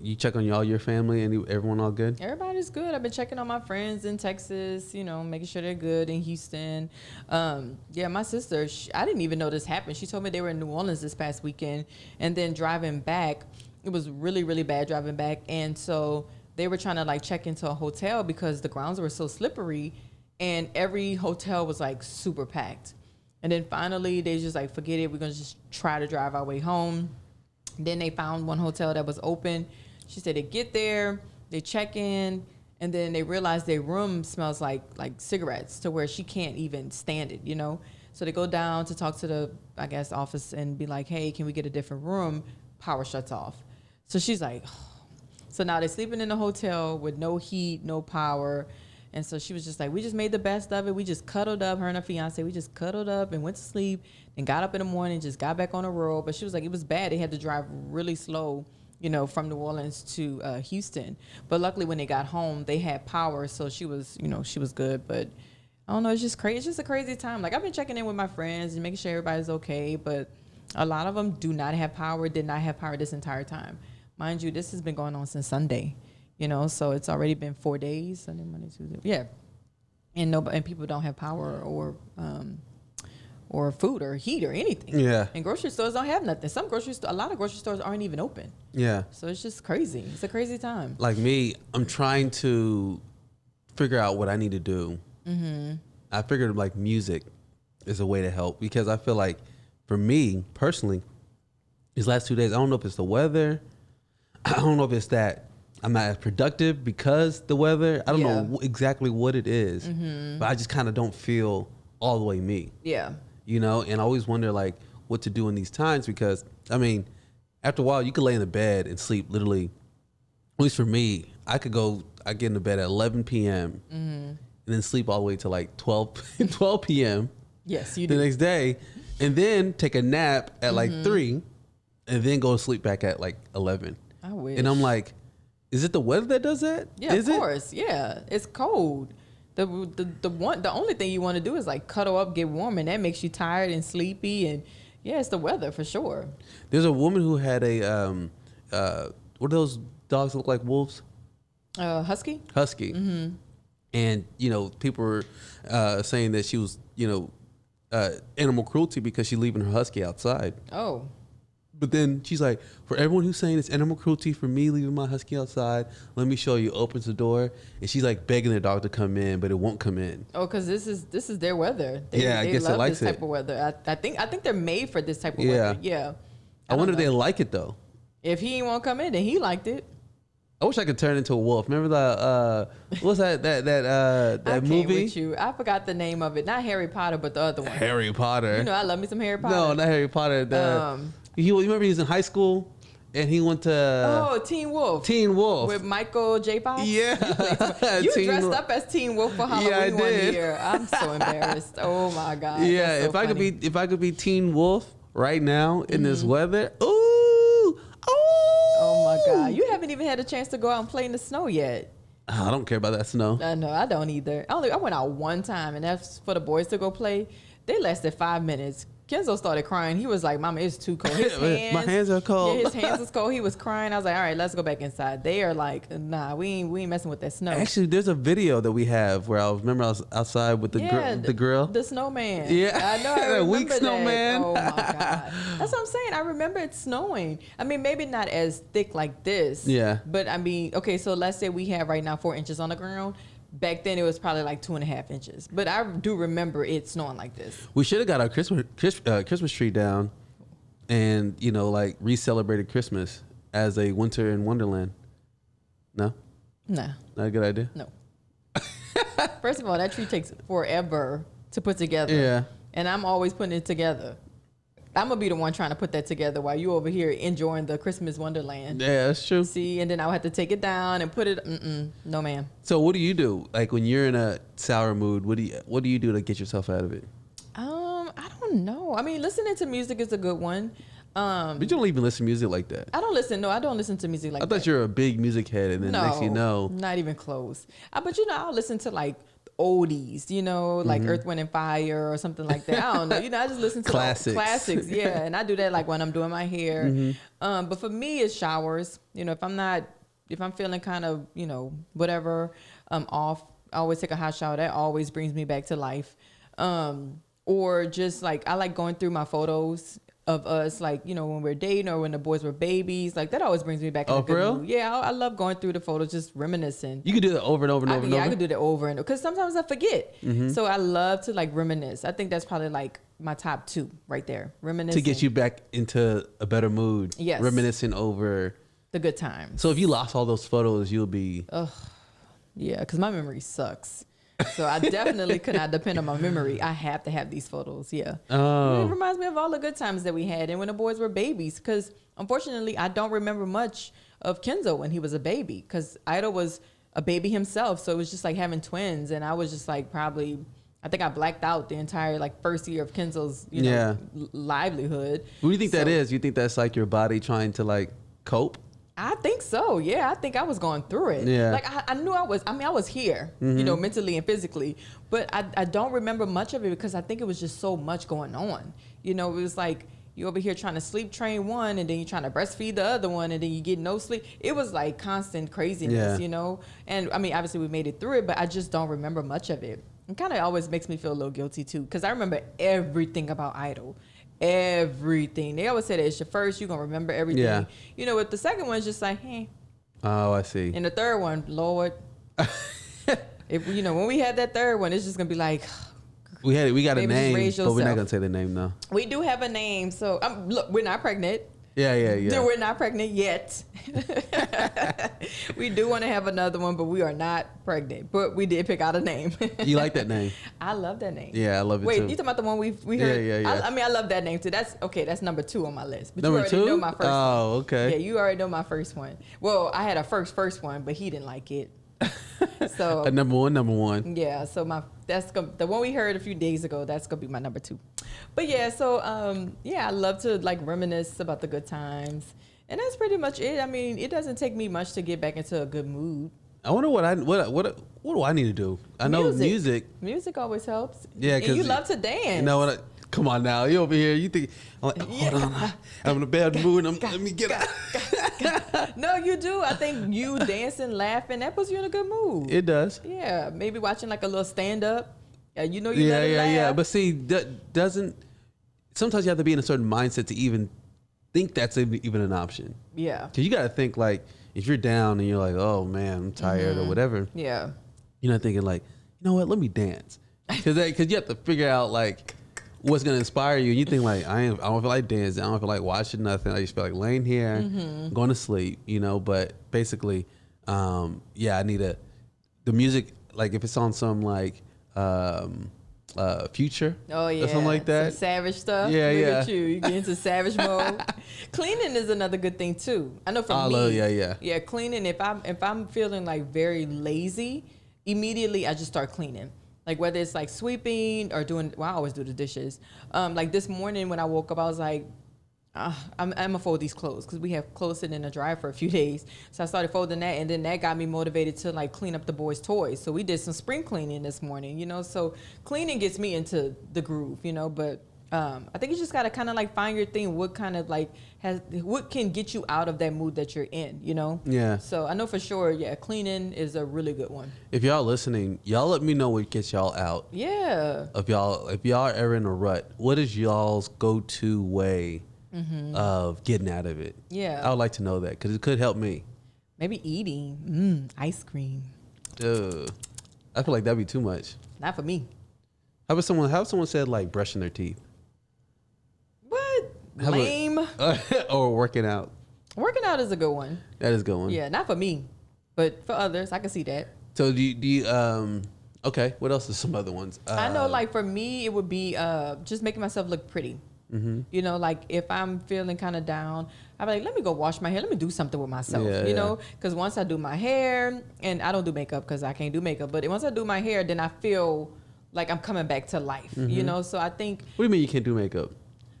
You check on all your family and everyone all good? Everybody's good. I've been checking on my friends in Texas, making sure they're good in Houston. Yeah, my sister, I didn't even know this happened. She told me they were in New Orleans this past weekend, and then driving back, it was really, really bad driving back. And so they were trying to like check into a hotel because the grounds were so slippery, and every hotel was like super packed. And then finally they just like, forget it. We're going to just try to drive our way home. Then they found one hotel that was open. She said they get there, they check in, and then they realize their room smells like cigarettes to where she can't even stand it, So they go down to talk to the, I guess, office and be like, hey, can we get a different room? Power shuts off. So she's like, oh. So now they're sleeping in a hotel with no heat, no power. And so she was just like, we just made the best of it. We just cuddled up, her and her fiance. We just cuddled up and went to sleep and got up in the morning, just got back on the road. But she was like, it was bad. They had to drive really slow, from New Orleans to Houston. But luckily when they got home, they had power. So she was, she was good. But I don't know. It's just crazy. It's just a crazy time. Like I've been checking in with my friends and making sure everybody's okay. But a lot of them do not have power, did not have power this entire time. Mind you, this has been going on since Sunday. So it's already been 4 days, Sunday, Monday, Tuesday. Yeah. And people don't have power or food or heat or anything. Yeah. And grocery stores don't have nothing. A lot of grocery stores aren't even open. Yeah. So it's just crazy. It's a crazy time. Like me, I'm trying to figure out what I need to do. Mm-hmm. I figured like music is a way to help because I feel like for me personally, these last 2 days, I don't know if it's the weather. I don't know if it's that I'm not as productive because the weather. I don't know exactly what it is, but I just kind of don't feel all the way me. Yeah. And I always wonder like what to do in these times because, I mean, after a while you could lay in the bed and sleep literally, at least for me, I get into bed at 11 p.m. And then sleep all the way to like 12 p.m. Yes, you the do. next day and then take a nap at like 3 and then go to sleep back at like 11. I wish. And I'm like, is it the weather that does that? Yeah, of course. Yeah, it's cold. The only thing you want to do is like cuddle up, get warm, and that makes you tired and sleepy. And yeah, it's the weather for sure. There's a woman who had a what do those dogs look like? Wolves? Husky. Mm-hmm. And people were saying that she was animal cruelty because she's leaving her husky outside. Oh. But then she's like, for everyone who's saying it's animal cruelty for me leaving my husky outside, let me show you. Opens the door, and she's like begging the dog to come in, but it won't come in. Oh, because this is their weather. I guess love it likes this type of weather. I think they're made for this type of weather. Yeah. I wonder if they like it though. If he won't come in, then he liked it. I wish I could turn into a wolf. Remember the what's that movie? With you. I forgot the name of it. Not Harry Potter, but the other one. Harry Potter. I love me some Harry Potter. No, not Harry Potter. You remember he was in high school and he went to Teen Wolf. Teen Wolf with Michael J. Fox. Yeah, you dressed up as Teen Wolf for Halloween one year. I'm so embarrassed. Oh my god. Yeah, so if I could be Teen Wolf right now in this weather, ooh, oh my god, you haven't even had a chance to go out and play in the snow yet. I don't care about that snow. No, I don't either. I went out one time, and that's for the boys to go play. They lasted 5 minutes. Kenzo started crying. He was like, "Mama, it's too cold." His hands, my hands are cold. Yeah, his hands was cold. He was crying. I was like, "All right, let's go back inside." They are like, "Nah, we ain't messing with that snow." Actually, there's a video that we have where I was outside with the grill, the snowman. Yeah, I know. I remember weak that. snowman. Oh my god, that's what I'm saying. I remember it snowing. I mean, maybe not as thick like this. Yeah. But I mean, okay, so let's say we have right now 4 inches on the ground. Back then it was probably like 2.5 inches, but I do remember it snowing like this. We should have got our Christmas tree down, and like re-celebrated Christmas as a winter in Wonderland. No, nah, not a good idea. No. First of all, that tree takes forever to put together. Yeah, and I'm always putting it together. I'm gonna be the one trying to put that together while you over here enjoying the Christmas Wonderland. Yeah, that's true. See, and then I'll have to take it down and put it. No, ma'am. So, what do you do? Like when you're in a sour mood, what do you do to get yourself out of it? I don't know. I mean, listening to music is a good one. But you don't even listen to music like that. I don't listen. No, I don't listen to music like that. I thought you were a big music head, and then next you know, not even close. But I'll listen to like oldies, you know, like Earth, Wind and Fire or something like that. I don't know. You know, I just listen to classics. Yeah. And I do that like when I'm doing my hair. But for me, it's showers. You know, if I'm feeling kind of, you know, whatever, off, I always take a hot shower. That always brings me back to life. Or just like, I like going through my photos of us, like, you know, when we're dating or when the boys were babies. Like, that always brings me back in a good mood. Yeah, I love going through the photos, just reminiscing. You can do that over and over and over and over? Yeah, I can do that over and over. Because sometimes I forget. So I love to, like, reminisce. I think that's probably, like, my top 2 right there. Reminiscing. To get you back into a better mood. Yes. Reminiscing over... the good times. So if you lost all those photos, you'll be... Ugh. Yeah, because my memory sucks. So I definitely could not depend on my memory. I have to have these photos. Yeah. Oh. It reminds me of all the good times that we had and when the boys were babies. Because unfortunately, I don't remember much of Kenzo when he was a baby. Because Idol was a baby himself. So it was just like having twins. And I was just like probably... I think I blacked out the entire like first year of Kenzo's livelihood. What do you think that is? You think that's like your body trying to like cope? I think so. Yeah, I think I was going through it. Yeah. Like I knew I was. I mean, I was here, you know, mentally and physically, but I don't remember much of it because I think it was just so much going on. You know, it was like you over here trying to sleep train one, and then you're trying to breastfeed the other one, and then you get no sleep. It was like constant craziness, you know. And I mean, obviously we made it through it, but I just don't remember much of it. It kind of always makes me feel a little guilty too, because I remember everything about Idol. Everything. They always say that it's your first, you're gonna remember everything. Yeah. You know, with the second one's just like, hey. Oh, I see. And the third one, Lord. If you know, when we had that third one, it's just gonna be like we got a name, but we're not gonna say the name though. We do have a name, so look, we're not pregnant. Yeah. We're not pregnant yet. We do want to have another one, but we are not pregnant. But we did pick out a name. You like that name? I love that name. Yeah, I love it too. Wait, you talking about the one we heard? Yeah. I mean, I love that name too. That's okay. That's number 2 on my list. But number you already 2? know my first one. Oh, okay. Yeah, you already know my first one. Well, I had a first one, but he didn't like it. So a number one. Yeah, so the one we heard a few days ago, that's gonna be my number 2. But yeah, so I love to like reminisce about the good times, and that's pretty much it. I mean, it doesn't take me much to get back into a good mood. I wonder what do I need to do? I know music. Music always helps. Yeah, because you love to dance. You know what? Come on now, you over here. You think I'm like, hold on, I'm in a bad mood. Let me get out. No, you do. I think you dancing, laughing, that puts you in a good mood. It does. Yeah, maybe watching like a little stand up. You know, you let it laugh. Yeah. But see, that doesn't. Sometimes you have to be in a certain mindset to even think that's even an option. Yeah. Because you got to think like if you're down and you're like, oh man, I'm tired or whatever. Yeah. You're not thinking like, you know what? Let me dance. Because you have to figure out like what's gonna inspire you. And you think like, I don't feel like dancing. I don't feel like watching nothing. I just feel like laying here, going to sleep. You know. But basically, I need the music. Like if it's on some like Future. Oh yeah. Or something like that. Some savage stuff. Yeah. Look at you. You get into savage mode. Cleaning is another good thing too. I know for me. Yeah. Cleaning. If I'm feeling like very lazy, immediately I just start cleaning. Like whether it's like sweeping or doing, I always do the dishes. Like this morning when I woke up, I was like, I'm gonna fold these clothes because we have clothes sitting in the dryer for a few days. So I started folding that, and then that got me motivated to like clean up the boys' toys. So we did some spring cleaning this morning, you know. So cleaning gets me into the groove, you know. But I think you just gotta kind of like find your thing. What kind of like what can get you out of that mood that you're in, you know? Yeah. So I know for sure, cleaning is a really good one. If y'all listening, y'all let me know what gets y'all out. Yeah. If y'all are ever in a rut, what is y'all's go-to way of getting out of it? Yeah. I would like to know that because it could help me. Maybe eating ice cream. I feel like that'd be too much. Not for me. How about someone said like brushing their teeth? What? Lame. Or working out. Working out is a good one. That is a good one. Yeah, not for me, but for others, I can see that. So do you okay, what else is some other ones? I know like for me, it would be just making myself look pretty. You know, like if I'm feeling kind of down, I'm like, let me go wash my hair. Let me do something with myself, you know, because once I do my hair, and I don't do makeup because I can't do makeup, but once I do my hair, then I feel like I'm coming back to life, you know? So I think... What do you mean you can't do makeup?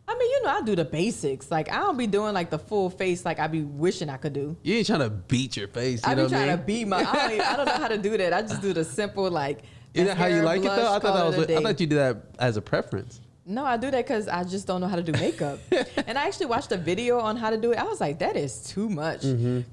I mean, you know, I do the basics. Like, I don't be doing, like, the full face like I be wishing I could do. You ain't trying to beat your face, you I know be trying to beat my... I don't know how to do that. I just do the simple, like, Is that how you like it though? I I thought you did that as a preference. No, I do that because I just don't know how to do makeup. And I actually watched a video on how to do it. I was like, that is too much.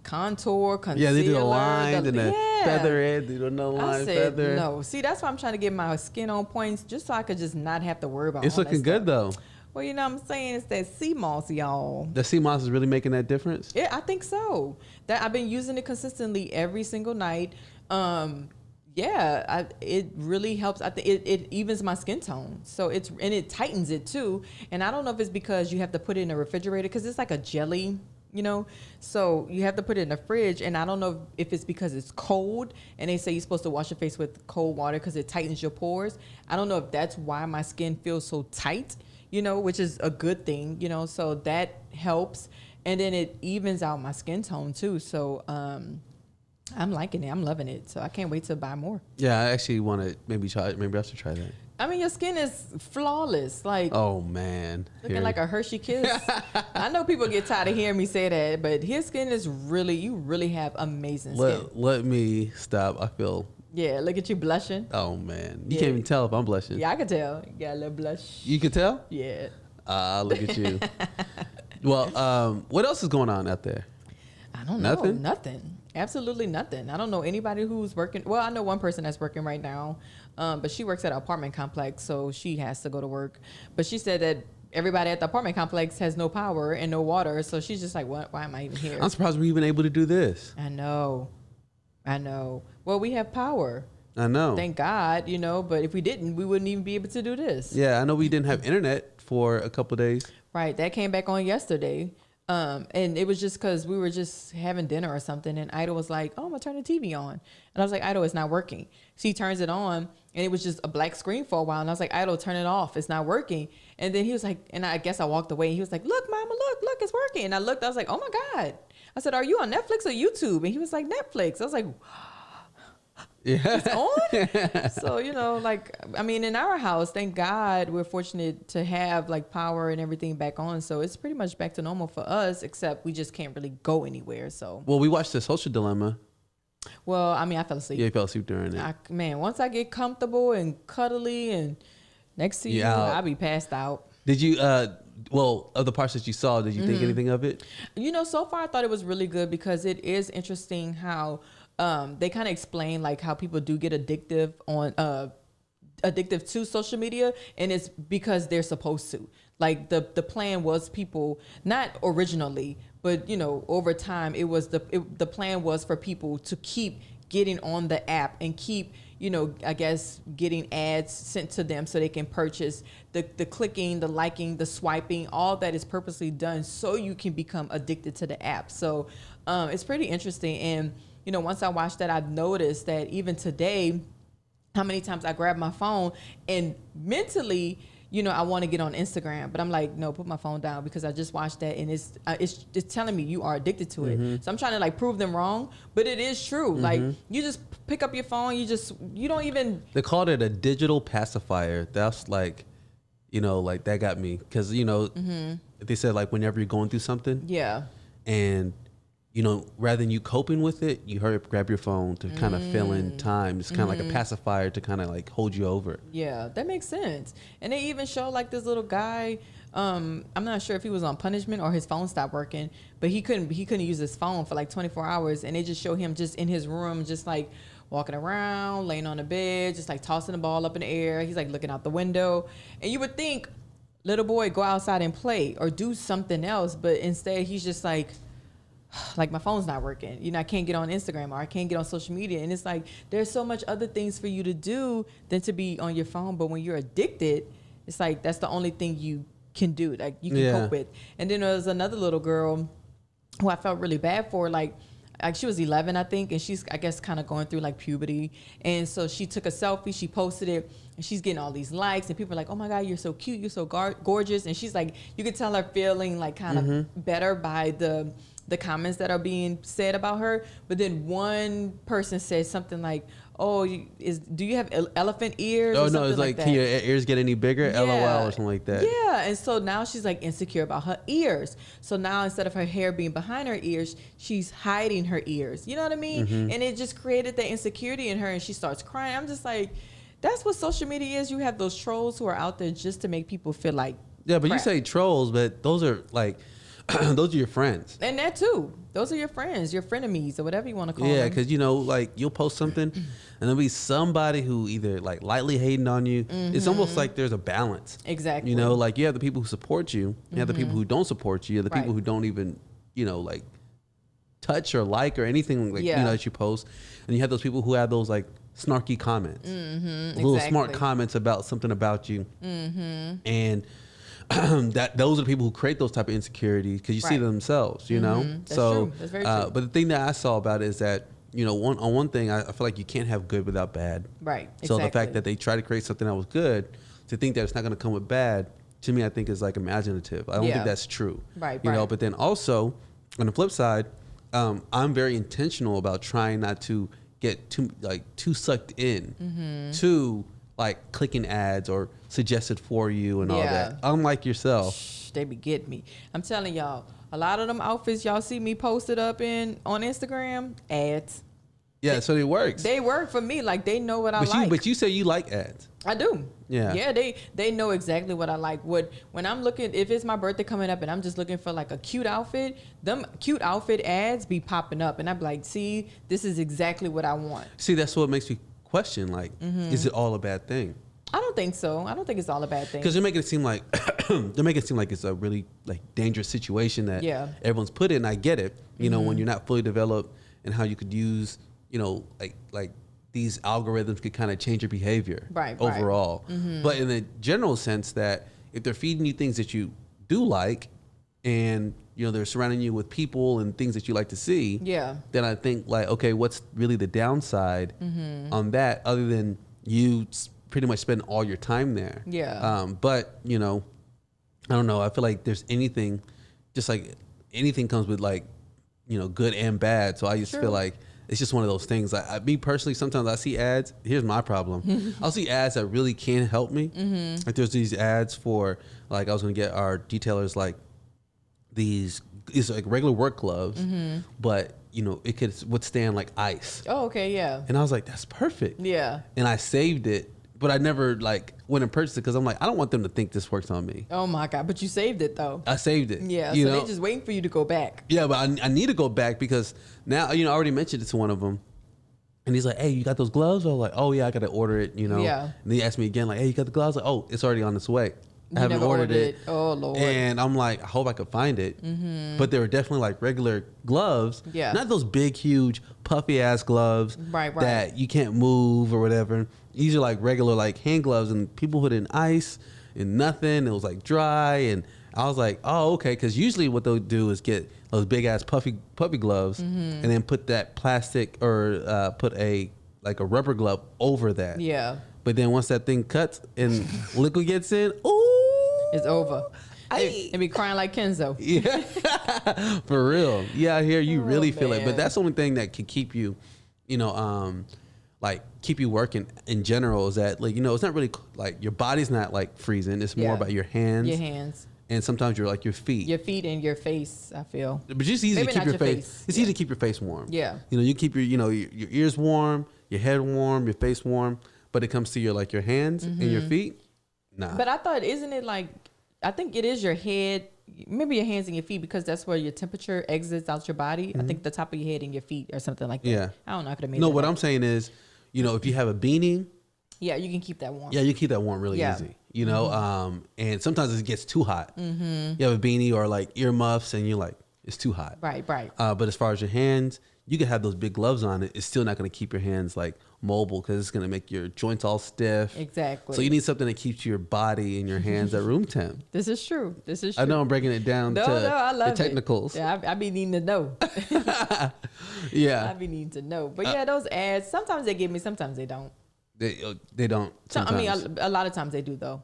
Contour, concealer. Yeah, they do the lines and the feather it. They do no line, I said, feather. no. See, that's why I'm trying to get my skin on points just so I could just not have to worry about It's all looking that good stuff. though. Well, you know what I'm saying? It's that sea moss, y'all. The sea moss is really making that difference? Yeah, I think so. That I've been using it consistently every single night. It really helps. I think it evens my skin tone. So it tightens it too. And I don't know if it's because you have to put it in a refrigerator because it's like a jelly, you know. So you have to put it in the fridge. And I don't know if it's because it's cold and they say you're supposed to wash your face with cold water because it tightens your pores. I don't know if that's why my skin feels so tight, you know, which is a good thing, you know. So that helps. And then it evens out my skin tone too. So I'm liking it. I'm loving it. So I can't wait to buy more. Yeah, I actually want to maybe I should try that. I mean, your skin is flawless. Like, oh man, looking like a Hershey kiss. I know people get tired of hearing me say that, but his skin is you really have amazing skin. Let me stop. I feel. Yeah, look at you blushing. Oh man, you can't even tell if I'm blushing. Yeah, I can tell. You got a little blush. You can tell? Yeah. Look at you. Well, what else is going on out there? I don't know. Nothing. Absolutely nothing. I don't know anybody who's working. Well, I know one person that's working right now, but she works at an apartment complex, so she has to go to work. But she said that everybody at the apartment complex has no power and no water, so she's just like, "What? Why am I even here?" I'm surprised we're even able to do this. I know. Well, we have power. I know. Thank God, you know. But if we didn't, we wouldn't even be able to do this. Yeah, I know we didn't have internet for a couple of days. Right. That came back on yesterday. And it was just because we were just having dinner or something. And Idol was like, "Oh, I'm going to turn the TV on." And I was like, "Idol, it's not working." She turns it on and it was just a black screen for a while. And I was like, "Idol, turn it off. It's not working." And then he was like, and I guess I walked away. And he was like, "Look, Mama, look, it's working." And I looked, I was like, "Oh my God." I said, "Are you on Netflix or YouTube?" And he was like, "Netflix." I was like, yeah, it's on. So, you know, like, I mean, in our house, thank God we're fortunate to have like power and everything back on. So it's pretty much back to normal for us, except we just can't really go anywhere. So, well, we watched The Social Dilemma. Well, I mean, I fell asleep. Yeah, you fell asleep during it. Man, once I get comfortable and cuddly and next to you, I'll be passed out. Did you, well, of the parts that you saw, did you think anything of it? You know, so far I thought it was really good because it is interesting how they kind of explain like how people do get addictive to social media, and it's because they're supposed to. Like the plan was people, not originally, but you know, over time it was the plan was for people to keep getting on the app and keep, you know, I guess getting ads sent to them so they can purchase. The clicking, the liking, the swiping, all that is purposely done so you can become addicted to the app. So it's pretty interesting. And you know, once I watched that, I've noticed that even today, how many times I grab my phone and mentally, you know, I want to get on Instagram, but I'm like, no, put my phone down because I just watched that and it's telling me you are addicted to it. So I'm trying to like prove them wrong, but it is true. Like you just pick up your phone, you don't even. They called it a digital pacifier. That's like, you know, like that got me because, you know, they said like whenever you're going through something. Yeah. And you know, rather than you coping with it, you hurry up, grab your phone to kind of fill in time. It's kind of like a pacifier to kind of like hold you over. Yeah, that makes sense. And they even show like this little guy. I'm not sure if he was on punishment or his phone stopped working, but he couldn't use his phone for like 24 hours. And they just show him just in his room, just like walking around, laying on the bed, just like tossing the ball up in the air. He's like looking out the window. And you would think, little boy, go outside and play or do something else. But instead, he's just like my phone's not working. You know, I can't get on Instagram or I can't get on social media. And it's like, there's so much other things for you to do than to be on your phone. But when you're addicted, it's like, that's the only thing you can do, like you can cope with. And then there was another little girl who I felt really bad for. Like she was 11, I think. And she's, I guess, kind of going through like puberty. And so she took a selfie, she posted it, and she's getting all these likes. And people are like, "Oh my God, you're so cute. You're so gorgeous." And she's like, you could tell her feeling like kind of better by the comments that are being said about her. But then one person said something like, "Oh, do you have elephant ears?" Oh, no, it's like, can your ears get any bigger? Yeah. LOL or something like that. Yeah, and so now she's like insecure about her ears. So now instead of her hair being behind her ears, she's hiding her ears. You know what I mean? And it just created that insecurity in her, and she starts crying. I'm just like, That's what social media is. You have those trolls who are out there just to make people feel like Yeah, but crap. you say trolls, but those are like, those are your friends. And that too. Those are your friends, your frenemies, or whatever you want to call them. Yeah, because, you know, like you'll post something and there'll be somebody who either like lightly hating on you. It's almost like there's a balance. Exactly. You know, like you have the people who support you, you have the people who don't support you, the people Right. who don't even, you know, like touch or like or anything like, you know, that you post. And you have those people who have those like snarky comments, little smart comments about something about you. And those are the people who create those type of insecurities because you see them themselves, you know? That's so, true. That's very true. but the thing that I saw about it is that, you know, one thing, I feel like you can't have good without bad. Right. So the fact that they try to create something that was good, to think that it's not going to come with bad, to me, I think is like imaginative. I don't think that's true. Right. You know, but then also on the flip side, I'm very intentional about trying not to get too sucked in to like clicking ads or suggested for you and all that. Unlike yourself. They be getting me. I'm telling y'all, a lot of them outfits y'all see me posted up on Instagram, ads. Yeah, so it works. They work for me. Like they know what I like. But you say you like ads. I do. Yeah. Yeah, they know exactly what I like. When I'm looking, if it's my birthday coming up and I'm just looking for like a cute outfit, them cute outfit ads be popping up and I'm like, see, this is exactly what I want. See, that's what makes me question, like, is it all a bad thing? I don't think so. I don't think it's all a bad thing. Because they're making it seem like it's a really like dangerous situation that everyone's put in. I get it, you know, when you're not fully developed and how you could use, you know, like these algorithms could kind of change your behavior overall. But in the general sense that if they're feeding you things that you do like, and you know they're surrounding you with people and things that you like to see, then I think like, okay, what's really the downside on that other than you pretty much spend all your time there? But you know, I don't know. I feel like there's anything, just like anything comes with like, you know, good and bad. So I just feel like it's just one of those things. Me personally, sometimes I see ads. Here's my problem. I'll see ads that really can help me. Like there's these ads for like, I was going to get our detailers like these, it's like regular work gloves, but you know, it could withstand like ice. Oh, okay. Yeah. And I was like, that's perfect. Yeah. And I saved it, but I never like went and purchased it because I'm like, I don't want them to think this works on me. Oh my God. But you saved it though. I saved it. Yeah. You So know? they're just waiting for you to go back. Yeah, but I need to go back because now, you know, I already mentioned it to one of them. And he's like, hey, you got those gloves? I was like, oh yeah, I got to order it, you know? Yeah. And he asked me again, like, hey, you got the gloves? Like, oh, it's already on its way. I You haven't never ordered it. Oh Lord. And I'm like, I hope I could find it. But they were definitely like regular gloves. Yeah. Not those big, huge, puffy ass gloves Right. that you can't move or whatever. These are like regular like hand gloves, and people put in ice and nothing. It was like dry, and I was like, oh, okay. Because usually what they'll do is get those big ass puffy gloves and then put that plastic or put a rubber glove over that. Yeah. But then once that thing cuts and liquid gets in, ooh, It's over. They be crying like Kenzo. yeah, for real. Yeah, I hear you really feel it. But man. that's the only thing that can keep you, you know, like keep you working in general is that like, you know, it's not really like your body's not like freezing. It's more about your hands. Your hands. And sometimes you're like your feet. Your feet and your face, I feel. But it's easy Maybe to keep not your your face. face. It's easy to keep your face warm. Yeah. You know, you keep your, you know, your ears warm, your head warm, your face warm. But it comes to your like your hands and your feet. Nah. But I thought, isn't it like, I think it is your head, maybe your hands and your feet, because that's where your temperature exits out your body. I think the top of your head and your feet or something like that. Yeah. I don't know. I could have made No, that what up. I'm saying is, you know, if you have a beanie, Yeah, you can keep that warm. yeah, you keep that warm really easy. You know, and sometimes it gets too hot. You have a beanie or like earmuffs, and you're like, it's too hot. Right. But as far as your hands, you can have those big gloves on. It's still not going to keep your hands like mobile because it's going to make your joints all stiff. Exactly. So you need something that keeps your body and your hands at room temp. This is true. I know I'm breaking it down to I love the technicals. It. Yeah, I be needing to know. Yeah. I be needing to know. But yeah, those ads, sometimes they give me, sometimes they don't. They don't. Sometimes. I mean, a lot of times they do though.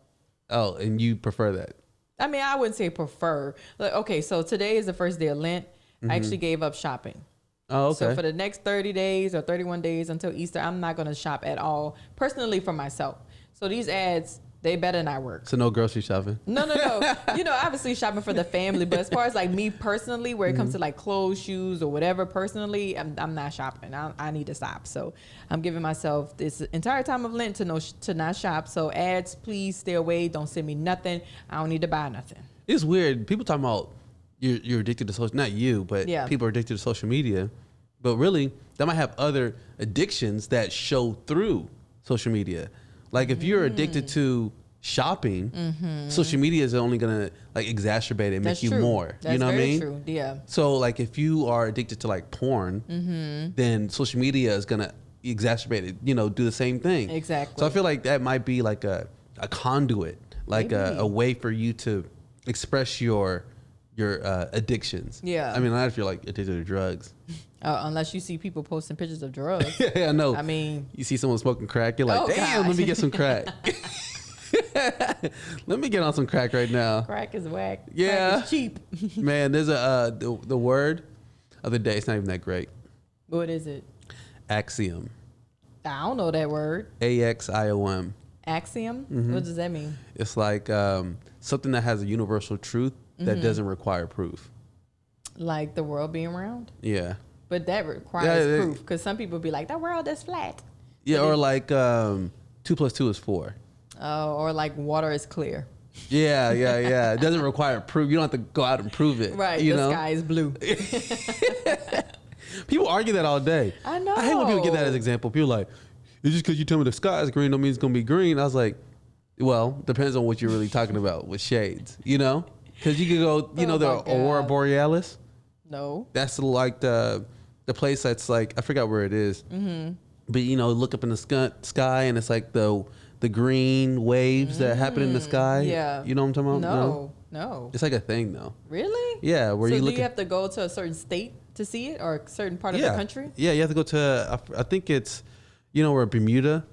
Oh, and you prefer that? I mean, I wouldn't say prefer. Like, okay, so today is the first day of Lent. I actually gave up shopping. Oh, okay. So for the next 30 days or 31 days until Easter, I'm not going to shop at all, personally for myself. So these ads, They better not work. So no grocery shopping. No. You know, obviously shopping for the family, but as far as like me personally, where it comes to like clothes, shoes, or whatever, personally, I'm not shopping. I need to stop. So I'm giving myself this entire time of Lent to not shop. So ads, please stay away. Don't send me nothing. I don't need to buy nothing. It's weird. People talking about you're addicted to social. Not you, but people are addicted to social media. But really, they might have other addictions that show through social media. Like if you're addicted to shopping, social media is only gonna like exacerbate it and make you more. That's you know what I mean? True. Yeah. So like if you are addicted to like porn, then social media is gonna exacerbate it. You know, do the same thing. Exactly. So I feel like that might be like a conduit, like a way for you to express your addictions. Yeah. I mean, not if you're like addicted to drugs. Unless you see people posting pictures of drugs. Yeah, I know. I mean, you see someone smoking crack, you're like, damn, let me get some crack. Let me get on some crack right now. Crack is whack. Yeah. Crack is cheap. Man, there's the word of the day. It's not even that great. What is it? Axiom. I don't know that word. Axiom. Axiom? What does that mean? It's like something that has a universal truth that doesn't require proof. Like the world being round? Yeah. But that requires proof, because some people be like, the world is flat. Yeah, or like 2 + 2 is 4. Or like water is clear. Yeah. It doesn't require proof. You don't have to go out and prove it. Right. You the know? sky is blue. People argue that all day. I know. I hate when people get that as example. People are like, it's just because you tell me the sky is green don't mean it's going to be green. I was like, well, depends on what you're really talking about with shades, you know? Because you could go, you know, the Aurora Borealis. No. That's like the place that's like, I forgot where it is. But, you know, look up in the sky and it's like the green waves that happen in the sky. Yeah. You know what I'm talking about? No. It's like a thing, though. Really? Yeah. Where so you look. Do you have to go to a certain state to see it, or a certain part of the country? Yeah, you have to go to, I think it's, you know, where Bermuda.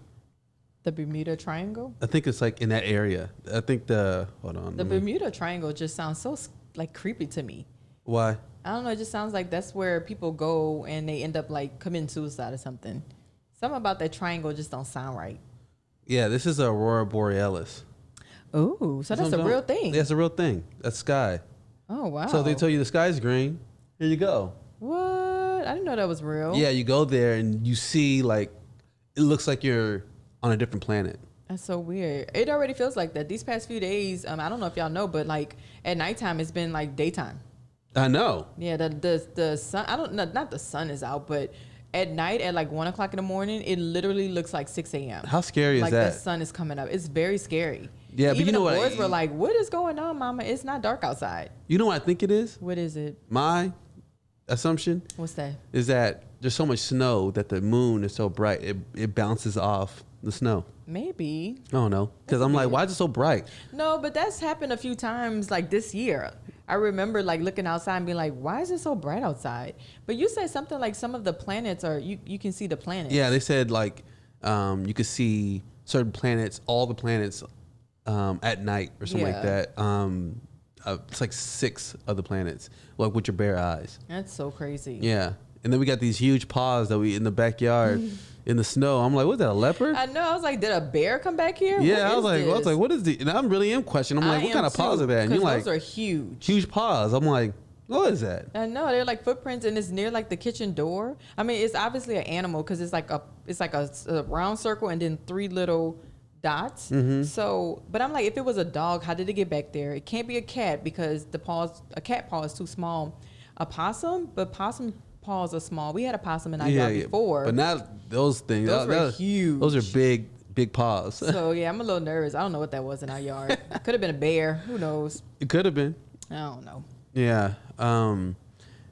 The Bermuda Triangle? I think it's like in that area. I think hold on. The Bermuda Triangle just sounds so like creepy to me. Why? I don't know. It just sounds like that's where people go and they end up like committing suicide or something. Something about that triangle just don't sound right. Yeah, this is Aurora Borealis. Oh, so that's a real thing. Yeah, it's a real thing. That's sky. Oh, wow. So they tell you the sky's green. Here you go. What? I didn't know that was real. Yeah, you go there and you see like, it looks like you're on a different planet. That's so weird. It already feels like that. These past few days, I don't know if y'all know, but like at nighttime, it's been like daytime. I know. Yeah, the sun, I don't know, not the sun is out, but at night at like 1 o'clock in the morning, it literally looks like 6 a.m. How scary is that? Like the sun is coming up. It's very scary. Yeah, but even you know the what? boys were like, what is going on, mama? It's not dark outside. You know what I think it is? What is it? My assumption What's that? is that there's so much snow that the moon is so bright, it bounces off the snow. Maybe. I don't know. Because I'm like, why is it so bright? No, but that's happened a few times like this year. I remember like looking outside and being like, why is it so bright outside? But you said something like some of the planets are, you can see the planets. Yeah, they said like you could see certain planets, all the planets at night or something like that. It's like 6 of the planets, like with your bare eyes. That's so crazy. Yeah. And then we got these huge paws that we in the backyard in the snow. I'm like, what's that, a leopard? I know. I was like, did a bear come back here? Yeah, I was like, what is the? And I'm really in question. I'm like, what kind of paws are that? And you're like, those are huge. Huge paws. I'm like, what is that? I know, they're like footprints, and it's near like the kitchen door. I mean, it's obviously an animal because it's like a round circle and then 3 little dots. So, but I'm like, if it was a dog, how did it get back there? It can't be a cat because a cat paw is too small. A possum, but possum paws are small. We had a possum in our yard before, but not those things. Those were huge. Those are big paws. So yeah, I'm a little nervous. I don't know what that was in our yard. Could have been a bear. Who knows? It could have been. I don't know. Yeah.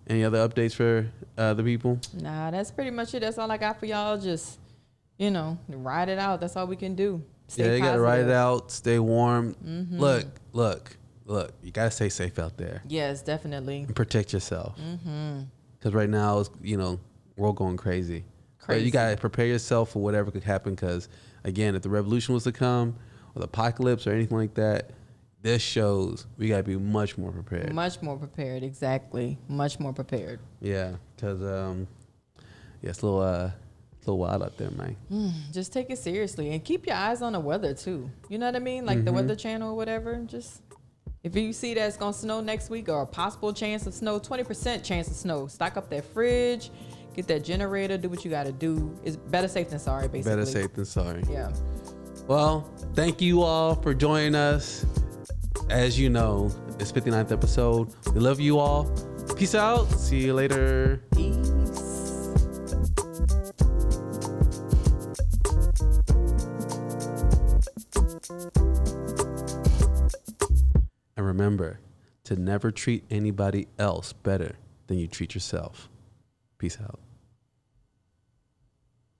Any other updates for the people? Nah, that's pretty much it. That's all I got for y'all. Just, ride it out. That's all we can do. Stay you got to ride it out. Stay warm. Look. You got to stay safe out there. Yes, definitely. And protect yourself. Because right now, it's, world going crazy. But you got to prepare yourself for whatever could happen. Because, again, if the revolution was to come or the apocalypse or anything like that, this shows we got to be much more prepared. Much more prepared, exactly. Much more prepared. Yeah, because, it's a little little wild out there, man. Just take it seriously and keep your eyes on the weather too. You know what I mean? Like the Weather Channel or whatever. Just if you see that it's gonna snow next week or a possible chance of snow, 20% chance of snow, stock up that fridge, get that generator, do what you gotta do. It's better safe than sorry, basically. Better safe than sorry. Yeah. Well, thank you all for joining us. As you know, it's 59th episode. We love you all. Peace out. See you later. Peace. And remember to never treat anybody else better than you treat yourself. Peace out.